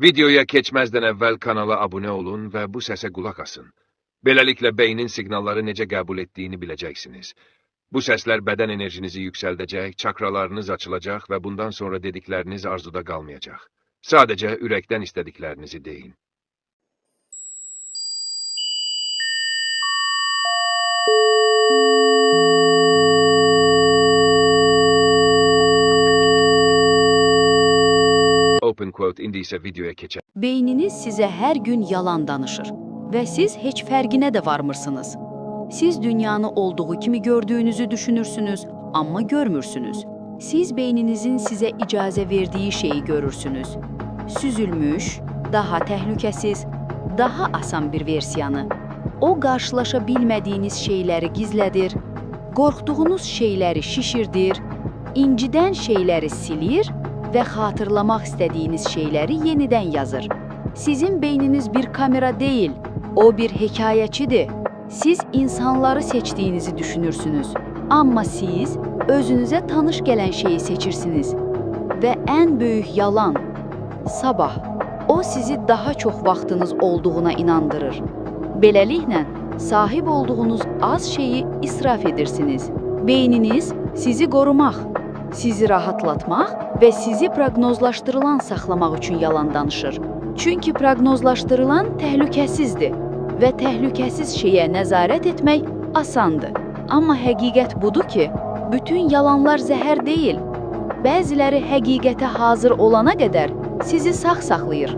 Videoya keçməzdən əvvəl kanala abunə olun və bu səsə qulaq asın. Beləliklə, beynin siqnalları necə qəbul etdiyini biləcəksiniz. Bu səslər bədən enerjinizi yüksəldəcək, çakralarınız açılacaq və bundan sonra dedikləriniz arzuda qalmayacaq. Sadəcə ürəkdən istədiklərinizi deyin. Open quote, indi isə videoya keçək. Beyniniz sizə hər gün yalan danışır və siz heç fərqinə də varmırsınız. Siz dünyanı olduğu kimi gördüyünüzü düşünürsünüz, amma görmürsünüz. Siz beyninizin sizə icazə verdiyi şeyi görürsünüz. Süzülmüş, daha təhlükəsiz, daha asan bir versiyanı. O, qarşılaşa bilmədiyiniz şeyləri gizlədir, qorxduğunuz şeyləri şişirdir, incidən şeyləri silir və xatırlamaq istədiyiniz şeyləri yenidən yazır. Sizin beyniniz bir kamera deyil, o bir hekayəçidir. Siz insanları seçdiyinizi düşünürsünüz, amma siz özünüzə tanış gələn şeyi seçirsiniz. Və ən böyük yalan, sabah, o sizi daha çox vaxtınız olduğuna inandırır. Beləliklə, sahib olduğunuz az şeyi israf edirsiniz. Beyniniz sizi qorumaq, sizi rahatlatmaq və sizi proqnozlaşdırılan saxlamaq üçün yalan danışır. Çünki proqnozlaşdırılan təhlükəsizdir və təhlükəsiz şeyə nəzarət etmək asandır. Amma həqiqət budur ki, bütün yalanlar zəhər deyil. Bəziləri həqiqətə hazır olana qədər sizi sağ saxlayır.